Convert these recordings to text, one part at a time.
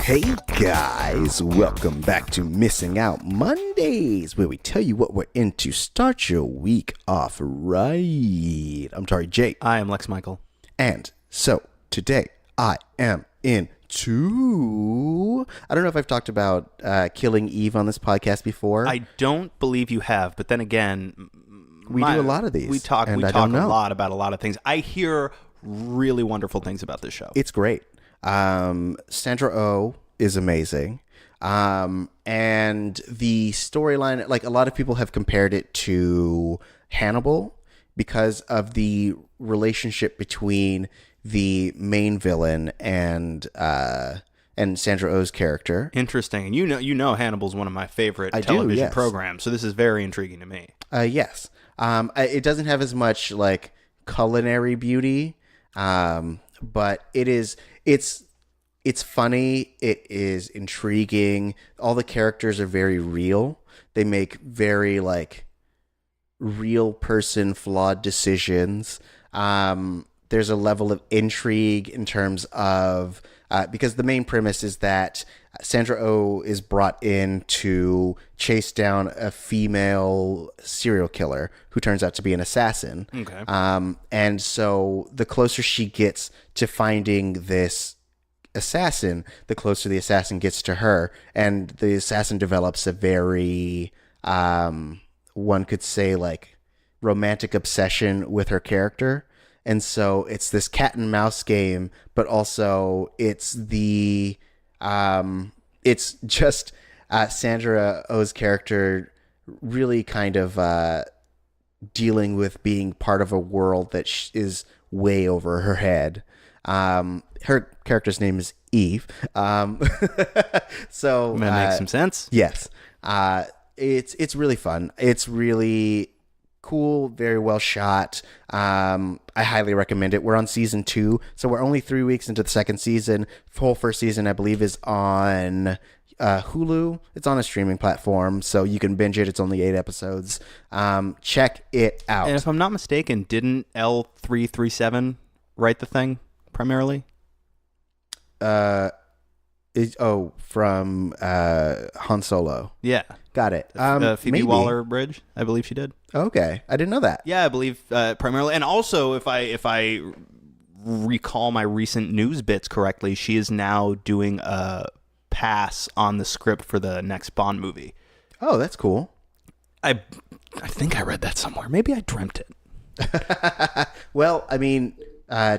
Hey guys, welcome back to Missing Out Mondays, where we tell you what we're in to start your week off right. I'm Tauri Jay. I am Lex Michael. And so today I am into... I don't know if I've talked about Killing Eve on this podcast before. I don't believe you have, but then again... We do a lot of these. We talk a lot about a lot of things. I hear really wonderful things about this show. It's great. Sandra Oh is amazing. And the storyline, like a lot of people have compared it to Hannibal because of the relationship between the main villain and Sandra Oh's character. Interesting. And you know Hannibal's one of my favorite television programs, so this is very intriguing to me. Yes. It doesn't have as much like culinary beauty, but it's funny. It is intriguing. All the characters are very real. They make very like real person flawed decisions. There's a level of intrigue in terms of because the main premise is that Sandra Oh is brought in to chase down a female serial killer who turns out to be an assassin. Okay. And so the closer she gets to finding this assassin, the closer the assassin gets to her. And the assassin develops a very, one could say, like, romantic obsession with her character. And so it's this cat and mouse game, but also it's the... it's just Sandra Oh's character really kind of dealing with being part of a world that is way over her head. Her character's name is Eve. So that makes some sense. Yes. It's really fun. It's really cool, very well shot. I highly recommend it. We're on season 2, so we're only 3 weeks into the second season. The whole first season, I believe, is on Hulu. It's on a streaming platform, so you can binge it. It's only 8 episodes. Check it out. And if I'm not mistaken, didn't L337 write the thing primarily? From Han Solo. Yeah. Got it. Phoebe maybe. Waller-Bridge, I believe she did. Okay, I didn't know that. Yeah, I believe primarily, and also if I recall my recent news bits correctly, she is now doing a pass on the script for the next Bond movie. Oh, that's cool. I think I read that somewhere. Maybe I dreamt it. Well, I mean,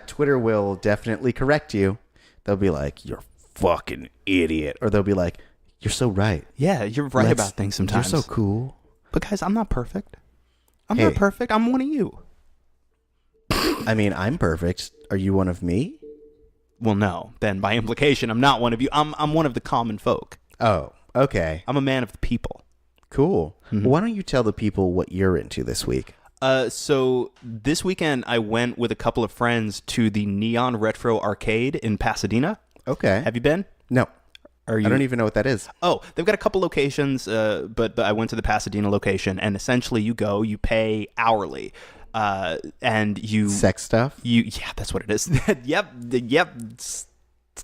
Twitter will definitely correct you. They'll be like, "You're a fucking idiot," or they'll be like, "You're so right." Yeah, you're right about things sometimes. You're so cool. But guys, I'm not perfect. I'm not perfect. I'm one of you. I mean, I'm perfect. Are you one of me? Well, no. Then by implication, I'm not one of you. I'm one of the common folk. Oh, okay. I'm a man of the people. Cool. Mm-hmm. Well, why don't you tell the people what you're into this week? So this weekend, I went with a couple of friends to the Neon Retro Arcade in Pasadena. Okay. Have you been? No. I don't even know what that is. Oh, they've got a couple locations, but I went to the Pasadena location, and essentially you pay hourly, and you... Sex stuff? Yeah, that's what it is. Yep,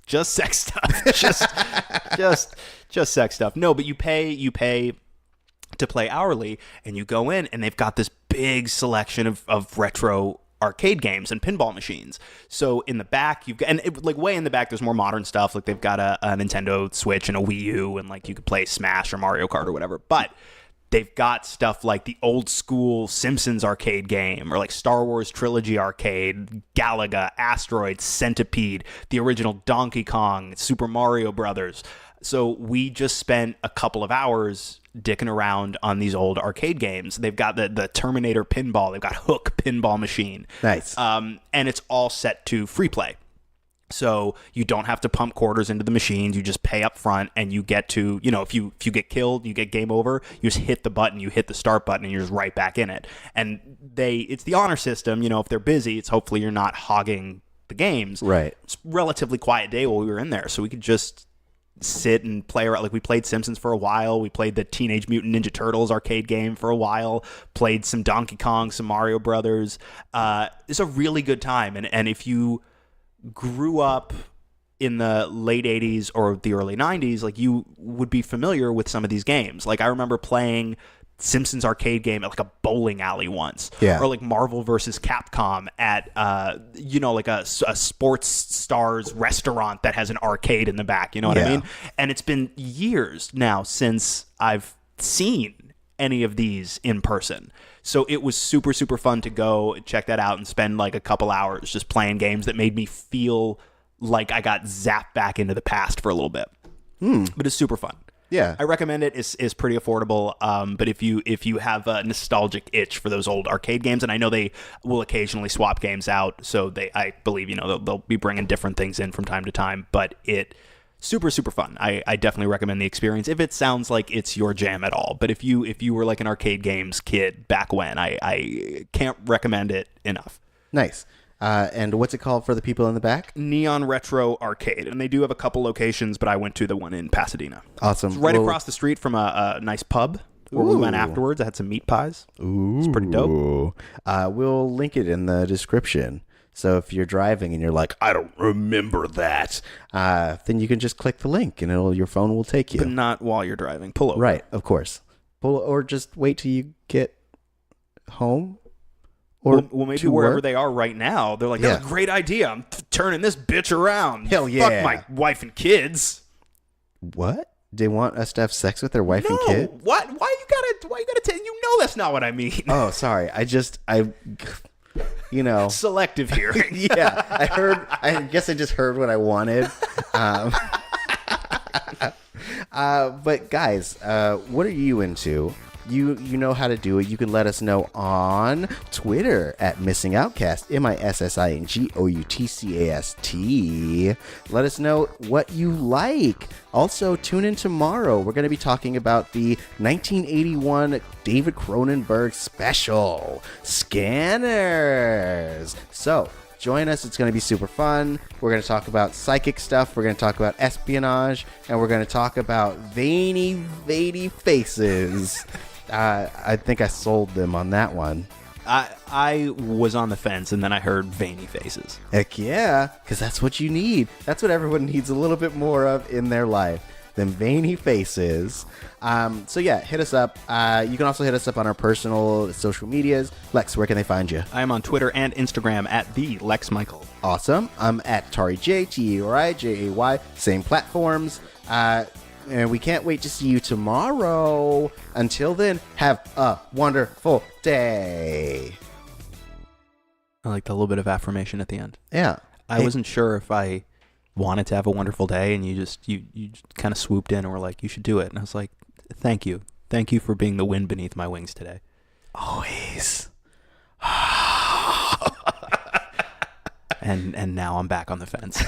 just sex stuff. just sex stuff. No, but you pay to play hourly, and you go in, and they've got this big selection of retro arcade games and pinball machines. So in the back you've got, and way in the back there's more modern stuff, like they've got a Nintendo Switch and a Wii U, and like you could play Smash or Mario Kart or whatever, but they've got stuff like the old school Simpsons arcade game, or like Star Wars Trilogy arcade, Galaga, Asteroids, Centipede, the original Donkey Kong, Super Mario Brothers. So we just spent a couple of hours dicking around on these old arcade games. They've got the Terminator pinball. They've got Hook pinball machine. Nice. And it's all set to free play. So you don't have to pump quarters into the machines. You just pay up front, and you get to, if you get killed, you get game over. You just hit the button, you hit the start button, and you're just right back in it. And it's the honor system. If they're busy, it's hopefully you're not hogging the games. Right. It's a relatively quiet day while we were in there, so we could just sit and play around. Like we played Simpsons for a while. We played the Teenage Mutant Ninja Turtles arcade game for a while. Played some Donkey Kong, some Mario Brothers. It's a really good time. And if you grew up in the late 80s or the early 90s, like you would be familiar with some of these games. Like I remember playing Simpsons arcade game at like a bowling alley once, or like Marvel versus Capcom at like a sports stars restaurant that has an arcade in the back, you know what I mean? And it's been years now since I've seen any of these in person, so it was super fun to go check that out and spend like a couple hours just playing games that made me feel like I got zapped back into the past for a little bit. But it's super fun. Yeah, I recommend it. It's pretty affordable. But if you have a nostalgic itch for those old arcade games, and I know they will occasionally swap games out, so I believe they'll be bringing different things in from time to time. But it super fun. I definitely recommend the experience if it sounds like it's your jam at all. But if you were like an arcade games kid back when, I can't recommend it enough. Nice. And what's it called for the people in the back? Neon Retro Arcade. And they do have a couple locations, but I went to the one in Pasadena. Awesome. It's right across the street from a nice pub where we went afterwards. I had some meat pies. It's pretty dope. We'll link it in the description. So if you're driving and you're like, I don't remember that, then you can just click the link and your phone will take you. But not while you're driving. Pull over. Right, of course. Or just wait till you get home. Or well, maybe wherever they are right now, they're like, that's a great idea. I'm turning this bitch around. Hell yeah. Fuck my wife and kids. What? They want us to have sex with their wife and kid? What? Why you gotta tell you know that's not what I mean. Oh, sorry. Selective hearing. Yeah. I guess I just heard what I wanted. But guys, what are you into? You know how to do it. You can let us know on Twitter at Missing Outcast, MissingOutcast. Let us know what you like. Also, tune in tomorrow. We're going to be talking about the 1981 David Cronenberg special, Scanners. So, join us. It's going to be super fun. We're going to talk about psychic stuff. We're going to talk about espionage. And we're going to talk about veiny faces. I think I sold them on that one. I was on the fence, and then I heard veiny faces. Heck yeah, because that's what you need. That's what everyone needs a little bit more of in their life. Them veiny faces. So yeah, hit us up. You can also hit us up on our personal social medias. Lex, where can they find you? I am on Twitter and Instagram at the Lex Michael. Awesome. I'm at Tauri Jay, TEORI-JAY. Same platforms. And we can't wait to see you tomorrow. Until then, have a wonderful day. I like the little bit of affirmation at the end. Yeah. I wasn't sure if I wanted to have a wonderful day, and you just kind of swooped in and were like, you should do it. And I was like, thank you. Thank you for being the wind beneath my wings today. Always. And now I'm back on the fence.